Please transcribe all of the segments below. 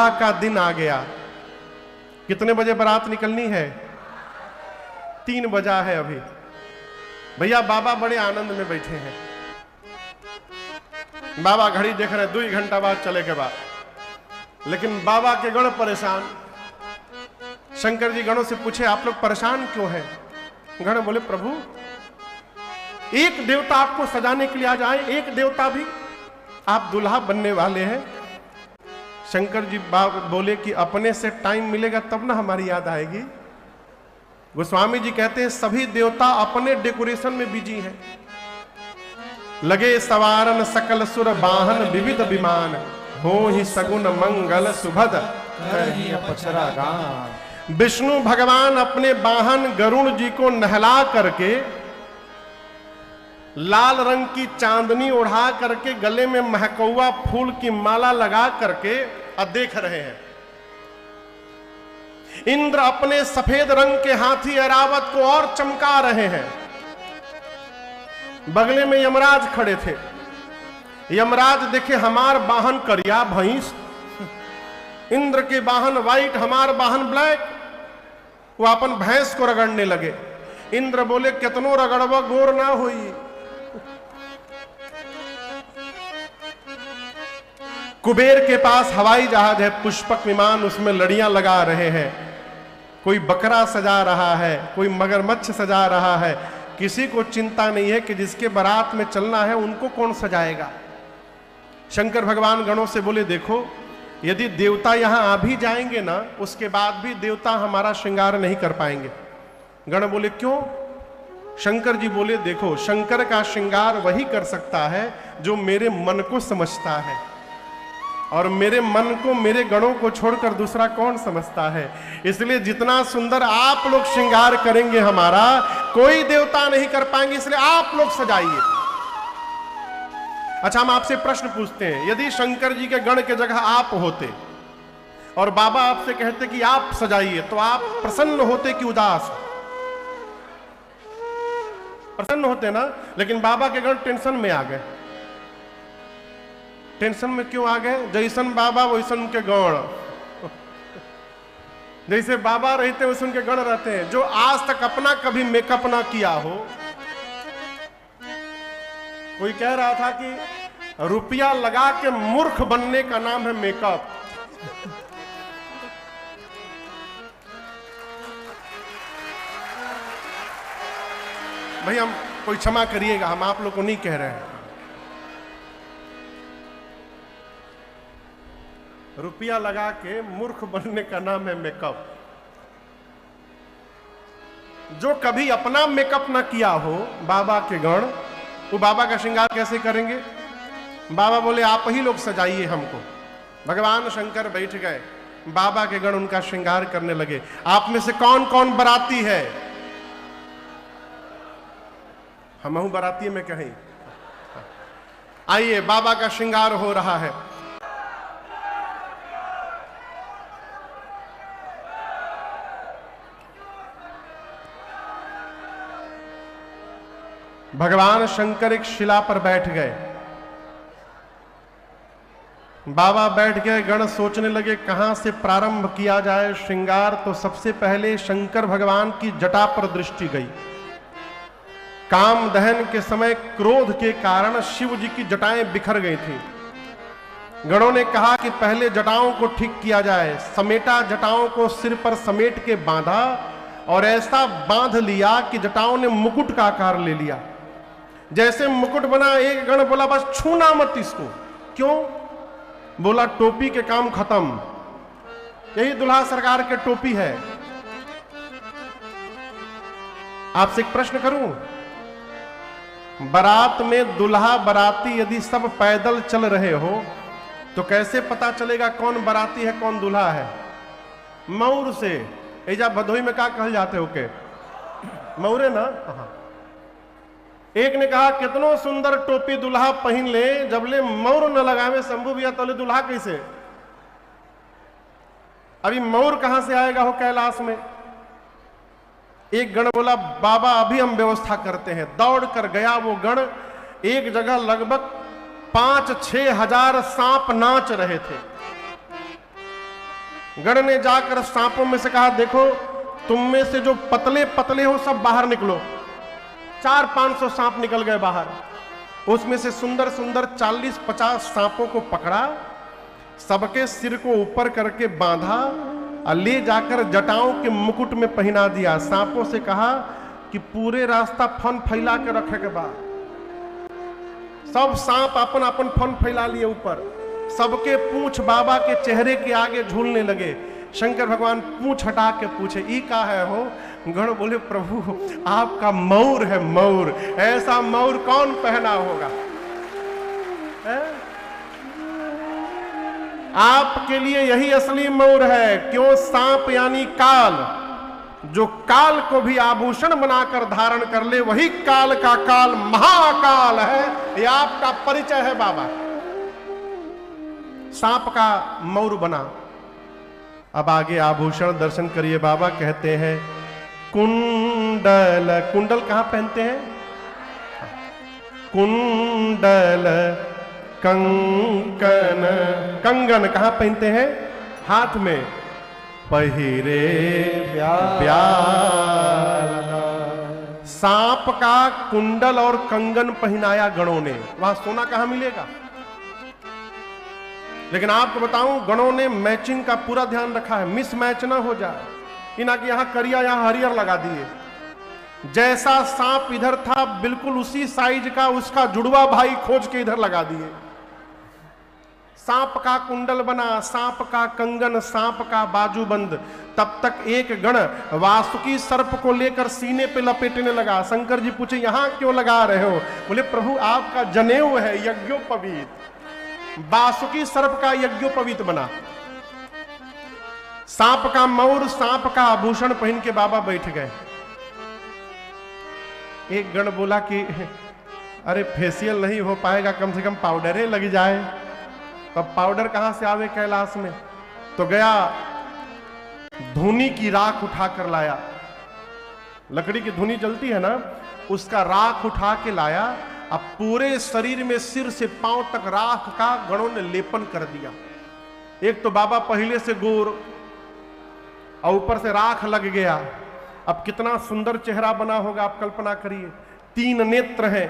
विवाह का दिन आ गया। कितने बजे बारात निकलनी है? 3 बजा है अभी। भैया बाबा बड़े आनंद में बैठे हैं। बाबा घड़ी देख रहे हैं, 2 घंटा बाद चले के बाद। लेकिन बाबा के गण परेशान। शंकर जी गणों से पूछे, आप लोग परेशान क्यों हैं? गण बोले, प्रभु एक देवता आपको सजाने के लिए आ जाए, एक देवता भी, आप दुल्हा बनने वाले हैं। शंकर जी बोले कि अपने से टाइम मिलेगा तब ना हमारी याद आएगी। गोस्वामी जी कहते हैं सभी देवता अपने डेकोरेशन में बिजी हैं। लगे सवारन सकल सुर वाहन विविध विमान, हो ही सगुन मंगल सुभद करहि अपचरा गान। विष्णु भगवान अपने वाहन गरुण जी को नहला करके, लाल रंग की चांदनी उड़ा करके, गले में महकौआ फूल की माला लगा करके अब देख रहे हैं। इंद्र अपने सफेद रंग के हाथी ऐरावत को और चमका रहे हैं। बगले में यमराज खड़े थे। यमराज देखे हमार वाहन करिया भैंस, इंद्र के वाहन व्हाइट, हमार वाहन ब्लैक। वो अपन भैंस को रगड़ने लगे। इंद्र बोले, कितनो रगड़वा गोर ना हुई। कुबेर के पास हवाई जहाज है, पुष्पक विमान, उसमें लड़ियां लगा रहे हैं। कोई बकरा सजा रहा है, कोई मगरमच्छ सजा रहा है। किसी को चिंता नहीं है कि जिसके बारात में चलना है उनको कौन सजाएगा। शंकर भगवान गणों से बोले, देखो यदि देवता यहां आ भी जाएंगे ना, उसके बाद भी देवता हमारा श्रृंगार नहीं कर पाएंगे। गण बोले, क्यों? शंकर जी बोले, देखो शंकर का श्रृंगार वही कर सकता है जो मेरे मन को समझता है, और मेरे मन को, मेरे गणों को छोड़कर दूसरा कौन समझता है। इसलिए जितना सुंदर आप लोग श्रृंगार करेंगे हमारा, कोई देवता नहीं कर पाएंगे, इसलिए आप लोग सजाइए। अच्छा, हम आपसे प्रश्न पूछते हैं, यदि शंकर जी के गण के जगह आप होते और बाबा आपसे कहते कि आप सजाइए, तो आप प्रसन्न होते कि उदास? प्रसन्न होते ना। लेकिन बाबा के गण टेंशन में आ गए। टेंशन में क्यों आ गए? जैसन बाबा वैसन के गण। जैसे बाबा रहते वैसे उनके गण रहते हैं। जो आज तक अपना कभी मेकअप ना किया हो, कोई कह रहा था कि रुपया लगा के मूर्ख बनने का नाम है मेकअप। भाई हम कोई क्षमा करिएगा, हम आप लोग को नहीं कह रहे हैं। रुपया लगा के मूर्ख बनने का नाम है मेकअप। जो कभी अपना मेकअप ना किया हो, बाबा के गण, वो बाबा का श्रृंगार कैसे करेंगे? बाबा बोले, आप ही लोग सजाइए हमको। भगवान शंकर बैठ गए, बाबा के गण उनका श्रृंगार करने लगे। आप में से कौन कौन बराती है? हम हूं बराती में कहीं। आइए, बाबा का श्रृंगार हो रहा है। भगवान शंकर एक शिला पर बैठ गए। बाबा बैठ गए, गण सोचने लगे कहां से प्रारंभ किया जाए श्रृंगार। तो सबसे पहले शंकर भगवान की जटा पर दृष्टि गई। काम दहन के समय क्रोध के कारण शिव जी की जटाएं बिखर गई थी। गणों ने कहा कि पहले जटाओं को ठीक किया जाए। समेटा जटाओं को सिर पर समेट के बांधा, और ऐसा बांध लिया कि जटाओं ने मुकुट का आकार ले लिया। जैसे मुकुट बना, एक गण बोला, बस छूना मत इसको। क्यों? बोला, टोपी के काम खत्म। यही दुल्हा सरकार के टोपी है। आपसे एक प्रश्न करूं, बारात में दुल्हा बाराती यदि सब पैदल चल रहे हो, तो कैसे पता चलेगा कौन बाराती है कौन दुल्हा है? मौर से। एजा भदोही में क्या कहल जाते हो के? मौरे ना। हाँ। एक ने कहा, कितनो सुंदर टोपी दुल्हा पहन ले, जब ले मौर न लगावे शंभू भैया, तो ले दुल्हा कैसे? अभी मौर कहां से आएगा हो कैलाश में? एक गण बोला, बाबा अभी हम व्यवस्था करते हैं। दौड़ कर गया वो गण। एक जगह लगभग 5-6 हजार सांप नाच रहे थे। गण ने जाकर सांपों में से कहा, देखो तुम में से जो पतले पतले हो सब बाहर निकलो। 400-500 सांप निकल गए बाहर। उसमें से सुंदर सुंदर 40-50 सांपों को पकड़ा, सबके सिर को ऊपर करके बांधा और ले जाकर जटाओं के मुकुट में पहना दिया। सांपों से कहा कि पूरे रास्ता फन फैला के रखे के बाद। सब सांप अपन अपन फन फैला लिए ऊपर, सबके पूंछ बाबा के चेहरे के आगे झूलने लगे। शंकर भगवान पूंछ हटा के पूछे, ई का है हो? गण बोले, प्रभु आपका मौर है, मौर। ऐसा मौर कौन पहना होगा? आपके लिए यही असली मौर है। क्यों? सांप यानी काल, जो काल को भी आभूषण बनाकर धारण कर ले, वही काल का काल महाकाल है। यह आपका परिचय है बाबा। सांप का मौर बना। अब आगे आभूषण दर्शन करिए। बाबा कहते हैं कुंडल, कुंडल कहां पहनते हैं? कुंडल कंकन, कंगन कहां पहनते हैं? हाथ में। पहिरे ब्याल, सांप का कुंडल और कंगन पहनाया गणों ने। वहां सोना कहां मिलेगा? लेकिन आपको बताऊं, गणों ने मैचिंग का पूरा ध्यान रखा है, मिस मैच ना हो जाए। इना कि यहां करिया यहां हरियर लगा दिए। जैसा सांप इधर था बिल्कुल उसी साइज का उसका जुड़वा भाई खोज के इधर लगा दिए। सांप का कुंडल बना, सांप का कंगन, सांप का बाजूबंद। तब तक एक गण वासुकी सर्प को लेकर सीने पे लपेटने लगा। शंकर जी पूछे, यहां क्यों लगा रहे हो? बोले, प्रभु आपका जनेऊ है यज्ञोपवीत। वासुकी सर्प का यज्ञोपवीत बना। सांप का मौर, सांप का आभूषण पहन के बाबा बैठ गए। एक गण बोला कि अरे फेशियल नहीं हो पाएगा, कम से कम पाउडर लग जाए। तब पाउडर कहां से आवे कैलाश में? तो गया धूनी की राख उठा कर लाया। लकड़ी की धूनी जलती है ना, उसका राख उठा के लाया। अब पूरे शरीर में सिर से पांव तक राख का गणों ने लेपन कर दिया। एक तो बाबा पहले से गोर और ऊपर से राख लग गया। अब कितना सुंदर चेहरा बना होगा, आप कल्पना करिए। 3 नेत्र हैं,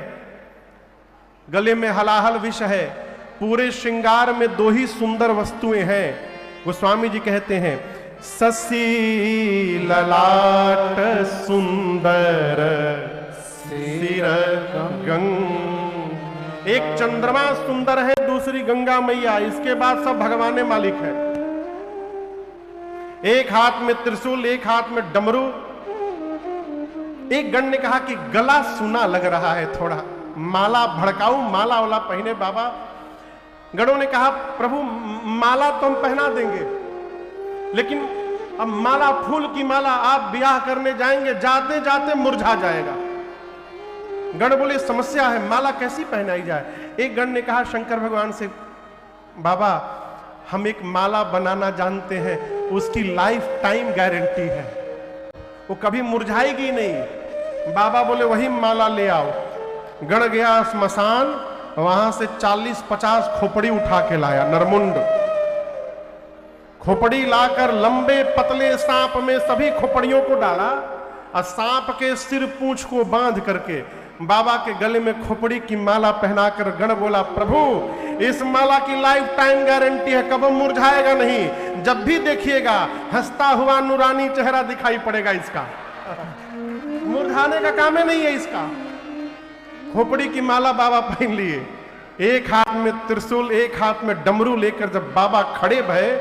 गले में हलाहल विष है, पूरे श्रृंगार में 2 ही सुंदर वस्तुएं हैं। गोस्वामी जी कहते हैं, ससी ललाट सुंदर सिर गंग। एक चंद्रमा सुंदर है, दूसरी गंगा मैया, इसके बाद सब भगवान मालिक है। एक हाथ में त्रिशूल, एक हाथ में डमरू। एक गण ने कहा कि गला सुना लग रहा है, थोड़ा माला भड़काऊ माला वाला पहने बाबा। गणों ने कहा, प्रभु माला तो हम पहना देंगे, लेकिन अब माला, फूल की माला आप ब्याह करने जाएंगे, जाते जाते मुरझा जाएगा। गण बोले, समस्या है, माला कैसी पहनाई जाए? एक गण ने कहा शंकर भगवान से, बाबा हम एक माला बनाना जानते हैं, उसकी लाइफ टाइम गारंटी है, वो कभी मुरझाएगी नहीं। बाबा बोले, वही माला ले आओ। गण गया स्मशान, वहां से 40-50 खोपड़ी उठा के लाया, नरमुंड खोपड़ी लाकर लंबे पतले सांप में सभी खोपड़ियों को डाला और सांप के सिर पूंछ को बांध करके बाबा के गले में खोपड़ी की माला पहनाकर गण बोला, प्रभु इस माला की लाइफ टाइम गारंटी है, कब मुरझाएगा नहीं। जब भी देखिएगा हंसता हुआ नूरानी चेहरा दिखाई पड़ेगा इसका, मुरझाने का काम ही नहीं है इसका। खोपड़ी की माला बाबा पहन लिए, एक हाथ में त्रिशूल, एक हाथ में डमरू लेकर जब बाबा खड़े भये,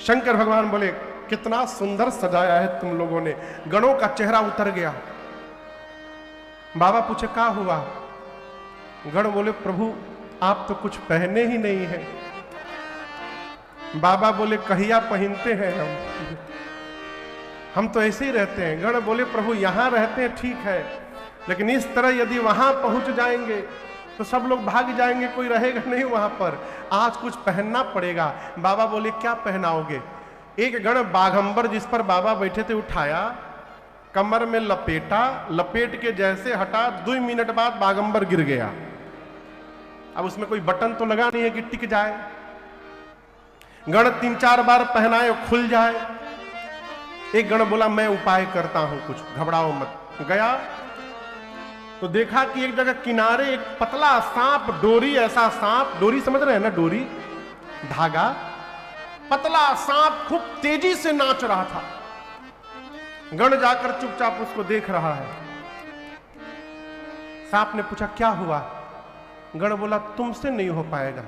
शंकर भगवान बोले, कितना सुंदर सजाया है तुम लोगों ने। गणों का चेहरा उतर गया। बाबा पूछे, क्या हुआ? गण बोले, प्रभु आप तो कुछ पहने ही नहीं है। बाबा बोले, कहिया पहनते हैं हम तो ऐसे ही रहते हैं। गण बोले, प्रभु यहां रहते हैं ठीक है, लेकिन इस तरह यदि वहां पहुंच जाएंगे तो सब लोग भाग जाएंगे, कोई रहेगा नहीं वहां पर। आज कुछ पहनना पड़ेगा। बाबा बोले, क्या पहनाओगे? एक गण बाघंबर जिस पर बाबा बैठे थे उठाया, कमर में लपेटा, लपेट के जैसे हटा, 2 मिनट बाद बाघंबर गिर गया। अब उसमें कोई बटन तो लगा नहीं है कि टिक जाए, गण 3-4 बार पहनाए खुल जाए। एक गण बोला मैं उपाय करता हूं, कुछ घबराओ मत। गया तो देखा कि एक जगह किनारे एक पतला सांप, डोरी, ऐसा सांप, डोरी समझ रहे हैं ना, डोरी धागा, पतला सांप खूब तेजी से नाच रहा था। गण जाकर चुपचाप उसको देख रहा है। सांप ने पूछा क्या हुआ? गण बोला तुमसे नहीं हो पाएगा।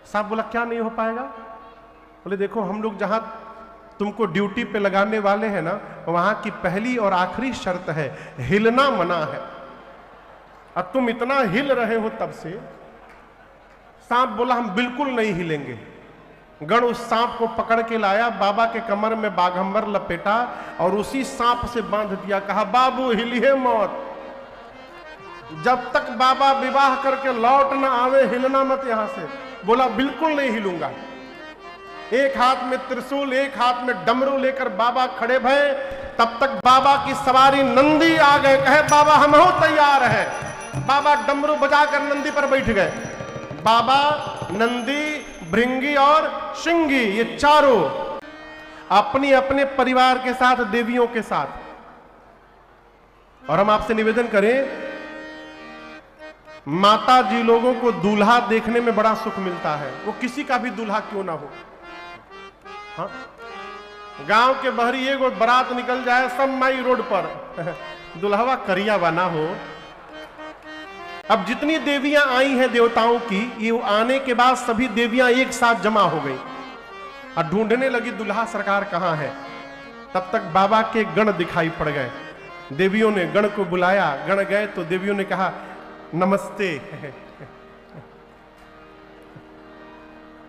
सांप बोला क्या नहीं हो पाएगा? बोले देखो हम लोग जहां तुमको ड्यूटी पे लगाने वाले हैं ना, वहां की पहली और आखिरी शर्त है हिलना मना है, अब तुम इतना हिल रहे हो तब से। सांप बोला हम बिल्कुल नहीं हिलेंगे। गण उस सांप को पकड़ के लाया, बाबा के कमर में बाघंबर लपेटा और उसी सांप से बांध दिया। कहा बाबू हिलिए मत, जब तक बाबा विवाह करके लौट ना आवे हिलना मत यहां से। बोला बिल्कुल नहीं हिलूंगा। एक हाथ में त्रिशूल, एक हाथ में डमरू लेकर बाबा खड़े भये। तब तक बाबा की सवारी नंदी आ गए। कहे बाबा हम हो तैयार है। बाबा डमरू बजाकर नंदी पर बैठ गए। बाबा, नंदी, भृंगी और श्रृंगी, ये चारों अपनी अपने परिवार के साथ, देवियों के साथ। और हम आपसे निवेदन करें, माता जी लोगों को दूल्हा देखने में बड़ा सुख मिलता है, वो किसी का भी दूल्हा क्यों ना हो। हाँ? गांव के बहरी एगो बारात निकल जाए, सब माई रोड पर दुल्हवा करिया बना हो। अब जितनी देवियां आई हैं देवताओं की, ये आने के बाद सभी देवियां एक साथ जमा हो गई और ढूंढने लगी दुल्हा सरकार कहां है। तब तक बाबा के गण दिखाई पड़ गए। देवियों ने गण को बुलाया, गण गए तो देवियों ने कहा नमस्ते।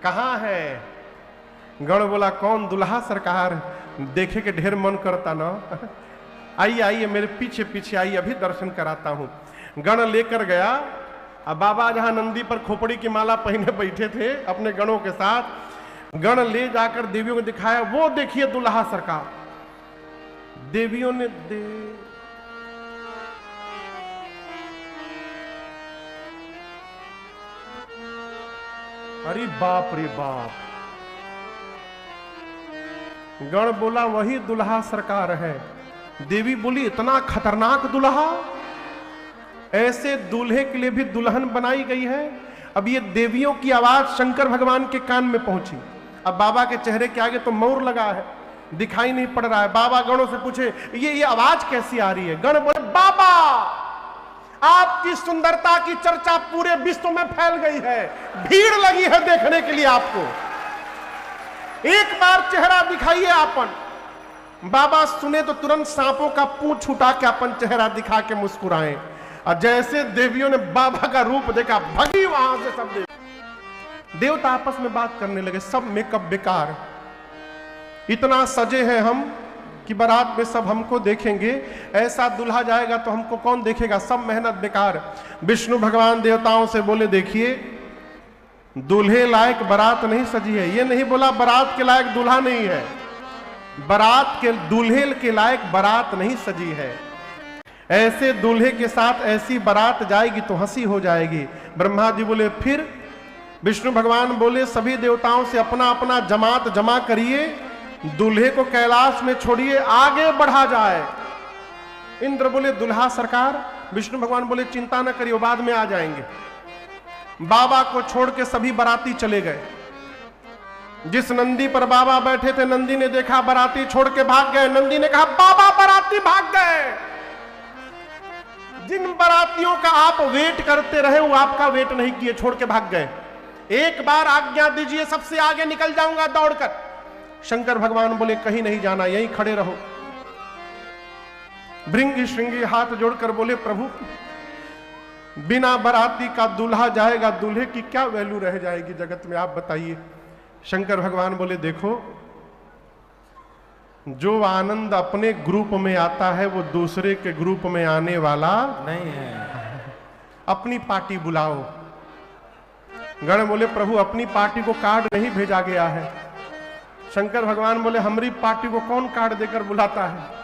कहां है? गण बोला कौन? दुल्हा सरकार, देखे के ढेर मन करता ना। आइए आइए मेरे पीछे पीछे आइए, अभी दर्शन कराता हूं। गण लेकर गया। अब बाबा जहां नंदी पर खोपड़ी की माला पहने बैठे थे अपने गणों के साथ, गण ले जाकर देवियों को दिखाया। वो देखिए दुल्हा सरकार। देवियों ने अरे बाप रे बाप। गण बोला वही दुल्हा सरकार है। देवी बोली इतना खतरनाक दुल्हा? ऐसे दूल्हे के लिए भी दुल्हन बनाई गई है। अब ये देवियों की आवाज शंकर भगवान के कान में पहुंची। अब बाबा के चेहरे के आगे तो मौर लगा है, दिखाई नहीं पड़ रहा है। बाबा गणों से पूछे ये आवाज कैसी आ रही है? गण बोले बाबा आपकी सुंदरता की चर्चा पूरे विश्व में फैल गई है, भीड़ लगी है देखने के लिए आपको, एक बार चेहरा दिखाइए आपन। बाबा सुने तो तुरंत सांपों का पूंछ उठा के अपन चेहरा दिखा के मुस्कुराए। और जैसे देवियों ने बाबा का रूप देखा, भगी वहां से सब देवता आपस में बात करने लगे। सब मेकअप बेकार, इतना सजे हैं हम कि बारात में सब हमको देखेंगे, ऐसा दुल्हा जाएगा तो हमको कौन देखेगा, सब मेहनत बेकार। विष्णु भगवान देवताओं से बोले देखिए दूल्हे लायक बारात नहीं सजी है। ये नहीं बोला बारात के लायक दूल्हा नहीं है, बारात के दूल्हे के लायक बारात नहीं सजी है। ऐसे दूल्हे के साथ ऐसी बारात जाएगी तो हंसी हो जाएगी। ब्रह्मा जी बोले फिर? विष्णु भगवान बोले सभी देवताओं से अपना अपना जमात जमा करिए, दूल्हे को कैलाश में छोड़िए, आगे बढ़ा जाए। इंद्र बोले दुल्हा सरकार। विष्णु भगवान बोले चिंता न करिए, बाद में आ जाएंगे। बाबा को छोड़ के सभी बाराती चले गए। जिस नंदी पर बाबा बैठे थे, नंदी ने देखा बाराती छोड़ के भाग गए। नंदी ने कहा बाबा बाराती भाग गए। जिन बारातियों का आप वेट करते रहे वो आपका वेट नहीं किए, छोड़ के भाग गए। एक बार आज्ञा दीजिए, सबसे आगे निकल जाऊंगा दौड़कर। शंकर भगवान बोले कहीं नहीं जाना, यहीं खड़े रहो। भृंगी श्रृंगी हाथ जोड़कर बोले प्रभु बिना बाराती का दूल्हा जाएगा, दूल्हे की क्या वैल्यू रह जाएगी जगत में, आप बताइए। शंकर भगवान बोले देखो जो आनंद अपने ग्रुप में आता है वो दूसरे के ग्रुप में आने वाला नहीं है। अपनी पार्टी बुलाओ। गण बोले प्रभु अपनी पार्टी को कार्ड नहीं भेजा गया है। शंकर भगवान बोले हमारी पार्टी को कौन कार्ड देकर बुलाता है।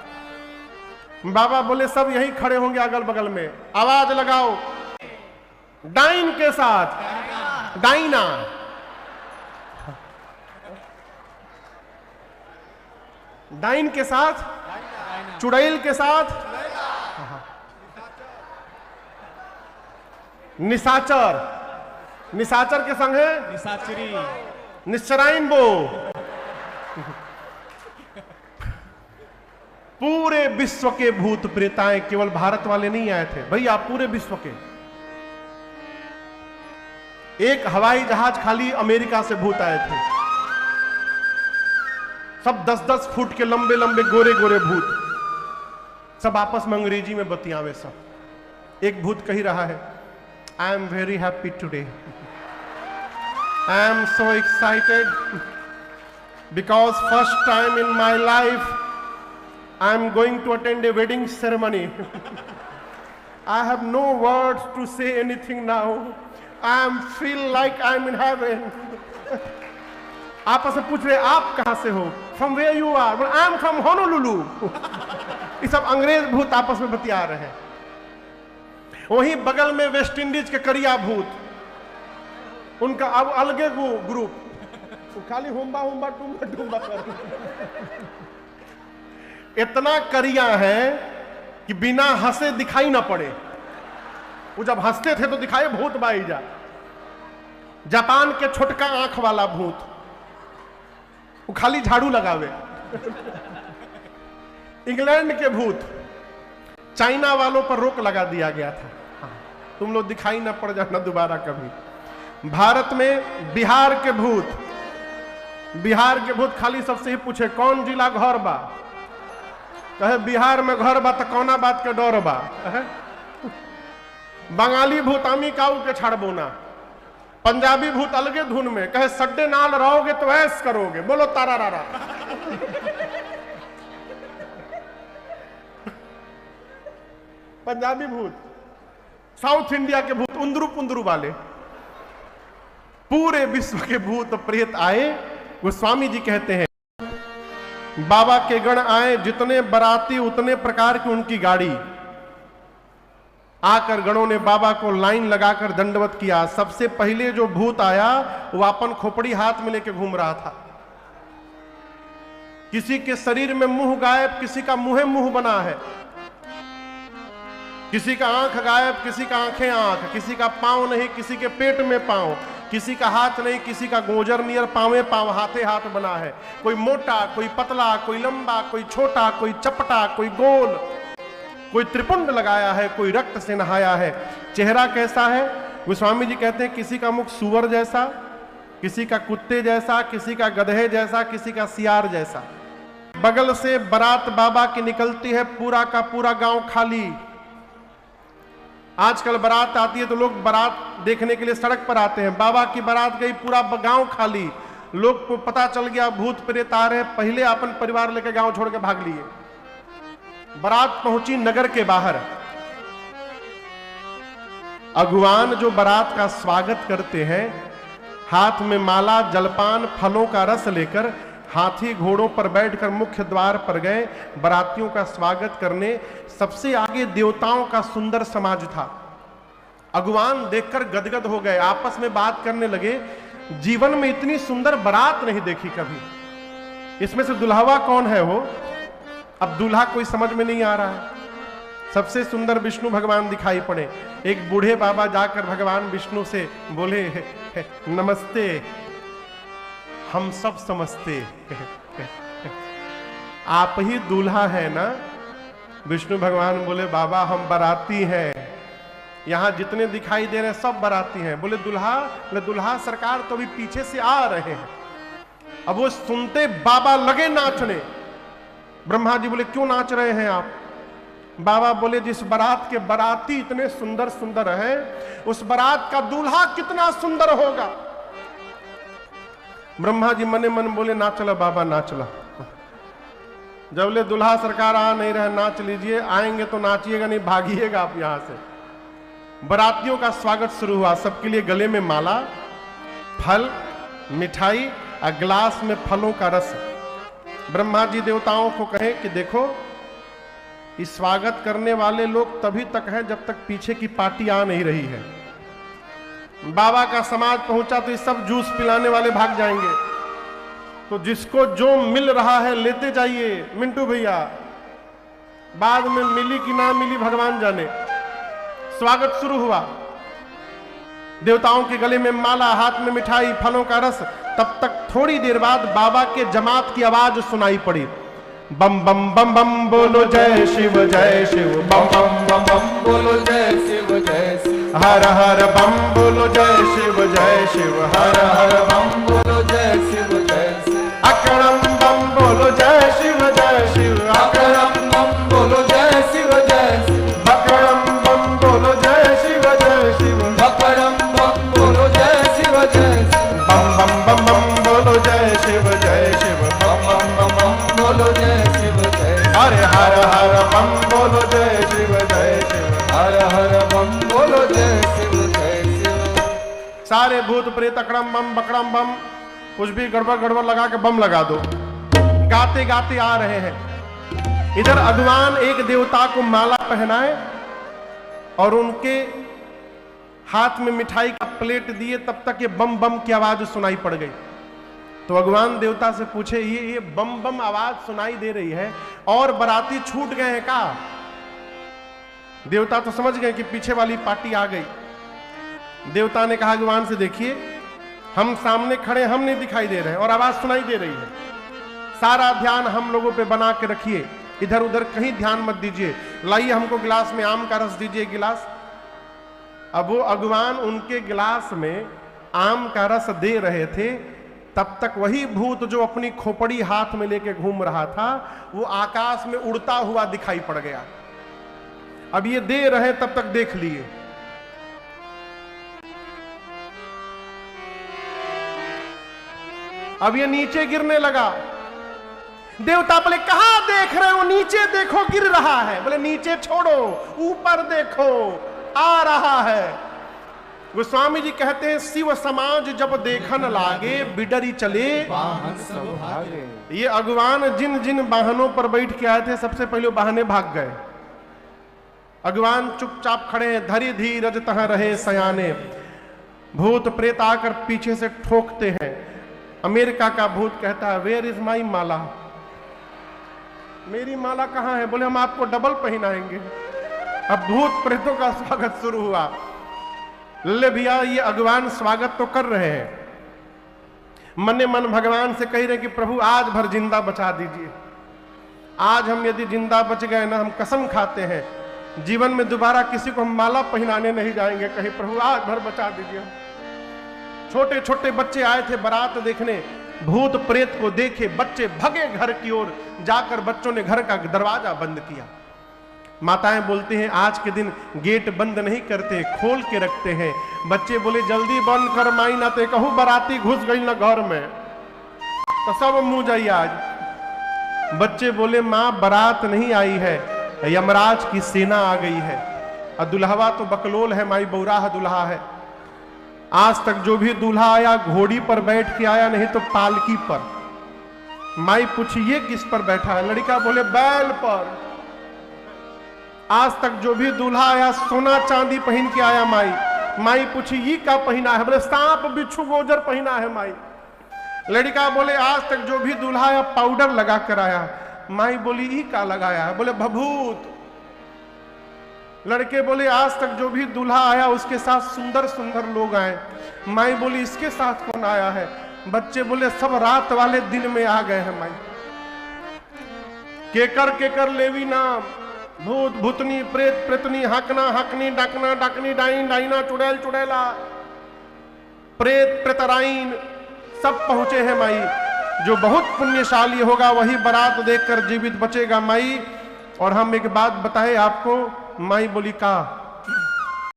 बाबा बोले सब यहीं खड़े होंगे अगल बगल में, आवाज लगाओ डाइन के साथ, डाइना। डाइन के साथ, चुड़ैल के साथ, निशाचर, निशाचर के संग है निशाचरी, निश्चराइन बो। पूरे विश्व के भूत प्रेताएं, केवल भारत वाले नहीं आए थे भैया, पूरे विश्व के। एक हवाई जहाज खाली अमेरिका से भूत आए थे, सब 10-10 फुट के लंबे लंबे गोरे गोरे भूत, सब आपस में अंग्रेजी में बतियावे। सब एक भूत कही रहा है, I am very happy today, I am so excited because first time in my life I am going to attend a wedding ceremony. I have no words to say anything now. I am feel like I am in heaven. आपस में पूछ रहे आप कहां से हो? From where you are? Well, I am from Honolulu. ये सब अंग्रेज भूत आपस में बतिया रहे हैं। वहीं बगल में वेस्ट इंडीज के करिया भूत, उनका अब अलगे ग्रुप, खाली हुम्बा हुम्बा टुम्बा टुम्बा कर। इतना करिया है कि बिना हंसे दिखाई ना पड़े। वो जब हंसते थे तो दिखाए भूत बाईजा। जापान के छोटका आंख वाला भूत, वो खाली झाड़ू लगावे। इंग्लैंड के भूत, चाइना वालों पर रोक लगा दिया गया था, तुम लोग दिखाई ना पड़ जाना दोबारा कभी। भारत में बिहार के भूत, बिहार के भूत खाली सबसे ही पूछे कौन जिला घर बा, कहे बिहार में घर बा तो कौना बात के डर बा। बंगाली भूत आमी काऊ के छाड़बो ना। पंजाबी भूत अलगे धुन में कहे सड्डे नाल रहोगे तो ऐस करोगे, बोलो तारा रारा। पंजाबी भूत, साउथ इंडिया के भूत उंदरू पुंदरू वाले, पूरे विश्व के भूत प्रेत आए। गोस्वामी जी कहते हैं बाबा के गण आए, जितने बराती उतने प्रकार की उनकी गाड़ी। आकर गणों ने बाबा को लाइन लगाकर दंडवत किया। सबसे पहले जो भूत आया वो अपन खोपड़ी हाथ में लेके घूम रहा था। किसी के शरीर में मुंह गायब, किसी का मुंह मुंह बना है, किसी का आंख गायब, किसी का आंखें आंख, किसी का पांव नहीं, किसी के पेट में पांव, किसी का हाथ नहीं, किसी का गोजर नियर पांवे पांव, हाथे हाथ बना है। कोई मोटा, कोई पतला, कोई लंबा, कोई छोटा, कोई चपटा, कोई गोल, कोई त्रिपुंड लगाया है, कोई रक्त से नहाया है। चेहरा कैसा है? गोस्वामी जी कहते हैं किसी का मुख सुअर जैसा, किसी का कुत्ते जैसा, किसी का गधे जैसा, किसी का सियार जैसा। बगल से बारात बाबा की निकलती है, पूरा का पूरा गांव खाली। आजकल बारात आती है तो लोग बारात देखने के लिए सड़क पर आते हैं। बाबा की बारात गई, पूरा गांव खाली। लोग को पता चल गया भूत प्रेत आ रहे, पहले अपन परिवार लेकर गांव छोड़ के भाग लिए। बारात पहुंची नगर के बाहर। अगुवान जो बारात का स्वागत करते हैं, हाथ में माला, जलपान, फलों का रस लेकर हाथी घोड़ों पर बैठकर मुख्य द्वार पर गए बारातियों का स्वागत करने। सबसे आगे देवताओं का सुंदर समाज था। अगुवान देखकर गदगद हो गए, आपस में बात करने लगे, जीवन में इतनी सुंदर बारात नहीं देखी कभी। इसमें से दुल्हवा कौन है वो? अब दूल्हा कोई समझ में नहीं आ रहा है। सबसे सुंदर विष्णु भगवान दिखाई पड़े। एक बूढ़े बाबा जाकर भगवान विष्णु से बोले, नमस्ते, हम सब समझते, आप ही दूल्हा है ना? विष्णु भगवान बोले, बाबा हम बाराती हैं, यहां जितने दिखाई दे रहे हैं सब बाराती हैं। बोले दुल्हा? बोले दुल्हा सरकार तो अभी पीछे से आ रहे हैं। अब वो सुनते बाबा लगे नाचने। ब्रह्मा जी बोले, क्यों नाच रहे हैं आप? बाबा बोले, जिस बारात के बाराती इतने सुंदर सुंदर हैं, उस बारात का दूल्हा कितना सुंदर होगा। ब्रह्मा जी मने मन बोले, ना चला बाबा ना चला। जब बोले दुल्हा सरकार आ नहीं रहे, नाच लीजिए, आएंगे तो नाचिएगा, नहीं भागिएगा आप यहां से। बारातियों का स्वागत शुरू हुआ। सबके लिए गले में माला, फल, मिठाई और गिलास में फलों का रस। ब्रह्मा जी देवताओं को कहे कि देखो, इस स्वागत करने वाले लोग तभी तक हैं जब तक पीछे की पार्टी आ नहीं रही है। बाबा का समाज पहुंचा तो ये सब जूस पिलाने वाले भाग जाएंगे। तो जिसको जो मिल रहा है लेते जाइए मिंटू भैया, बाद में मिली कि ना मिली भगवान जाने। स्वागत शुरू हुआ, देवताओं के गले में माला, हाथ में मिठाई, फलों का रस। तब तक थोड़ी देर बाद बाबा के जमात की आवाज सुनाई पड़ी, बम बम बम बम बोलो जय शिव जय शिव, बम बम बम बम बोलो जय शिव जय शिव, हर हर बम बोलो जय शिव जय शिव, हर हर बम बोलो जय शिव जय शिव, अकरम बम बोलो जय शिव जय शिव, अकरम बम बोलो जय शिव जय शिव, बकरम बम बोलो जय शिव जय शिव, बकरम बम बोलो जय शिव जय शिव, बम बम बम बम बोलो जय शिव जय शिव, बम बम बम बम बोलो जय शिव जय, हरे हर हर बम बोलो जय शिव जय शिव, हर हर बम बोलो जय शिव जय शिव। सारे भूत प्रेत अकड़म बम बकड़म बम, कुछ भी गड़बड़ गड़बड़ लगा के बम लगा दो, गाते गाते आ रहे हैं। इधर भगवान एक देवता को माला पहनाए और उनके हाथ में मिठाई का प्लेट दिए, तब तक ये बम बम की आवाज सुनाई पड़ गई। तो भगवान देवता से पूछे, ये बम बम आवाज सुनाई दे रही है और बाराती छूट गए हैं का? देवता तो समझ गए कि पीछे वाली पार्टी आ गई। देवता ने कहा भगवान से, देखिए हम सामने खड़े, हम नहीं दिखाई दे रहे और आवाज सुनाई दे रही है। सारा ध्यान हम लोगों पे बना के रखिए, इधर उधर कहीं ध्यान मत दीजिए। लाइए हमको गिलास में आम का रस दीजिए गिलास। अब वो भगवान उनके गिलास में आम का रस दे रहे थे, तब तक वही भूत जो अपनी खोपड़ी हाथ में लेके घूम रहा था वो आकाश में उड़ता हुआ दिखाई पड़ गया। अब ये दे रहे तब तक देख लिए। अब ये नीचे गिरने लगा। देवता बोले, कहां देख रहे हो? नीचे देखो, गिर रहा है। बोले निचे छोड़ो, ऊपर देखो, आ रहा है। गोस्वामी जी कहते हैं, शिव समाज जब देखन लागे, बिडरी चले वाहन सब भागे। ये भगवान जिन जिन वाहनों पर बैठ के आए थे, सबसे पहले वाहने भाग गए। भगवान चुपचाप खड़े हैं, धरी धीरज तह रहे सयाने। भूत प्रेत आकर पीछे से ठोकते हैं। अमेरिका का भूत कहता है, वेयर इज माई माला? मेरी माला कहां है? बोले हम आपको डबल पहनाएंगे। अब भूत प्रेतों का स्वागत शुरू हुआ। ले भैया, ये भगवान स्वागत तो कर रहे हैं, मने मन भगवान से कह रहे हैं कि प्रभु आज भर जिंदा बचा दीजिए। आज हम यदि जिंदा बच गए ना, हम कसम खाते हैं जीवन में दोबारा किसी को हम माला पहनाने नहीं जाएंगे। कहीं प्रभु आज भर बचा दीजिए। छोटे छोटे बच्चे आए थे बारात देखने, भूत प्रेत को देखे बच्चे भगे घर की ओर। जाकर बच्चों ने घर का दरवाजा बंद किया। माताएं बोलती हैं, आज के दिन गेट बंद नहीं करते, खोल के रखते हैं। बच्चे बोले, जल्दी बंद कर माई, ना ते कहूं बाराती घुस गई ना घर में, तो सब मुंह जाइए आज। बच्चे बोले, मां बारात नहीं आई है, यमराज की सेना आ गई है। और दुल्हवा तो बकलोल है माई, बौराह दुल्हा है। आज तक जो भी दूल्हा आया घोड़ी पर बैठ के आया, नहीं तो पालकी पर। माई पूछी, ये किस पर बैठा है? लड़का बोले, बैल पर। आज तक जो भी दूल्हा आया सोना चांदी पहन के आया माई। माई पूछी, ये क्या पहना है? बोले, सांप बिच्छू गोजर पहना है माई। लड़का बोले, आज तक जो भी दूल्हा आया पाउडर लगा कर आया। माई बोली, ये क्या लगाया है? बोले, भभूत। लड़के बोले, आज तक जो भी दूल्हा आया उसके साथ सुंदर सुंदर लोग आए। माई बोली, इसके साथ कौन आया है? बच्चे बोले, सब रात वाले दिन में आ गए हैं माई। केकर लेवी नाम, भूत भूतनी, प्रेत प्रेतनी, हकना हकनी, डाकना डाकनी, डाइन डाइना, चुड़ैल चुड़ैला, प्रेत प्रेतराइन, सब पहुंचे हैं माई। जो बहुत पुण्यशाली होगा वही बारात देखकर जीवित बचेगा माई। और हम एक बात बताए आपको। माई बोली, का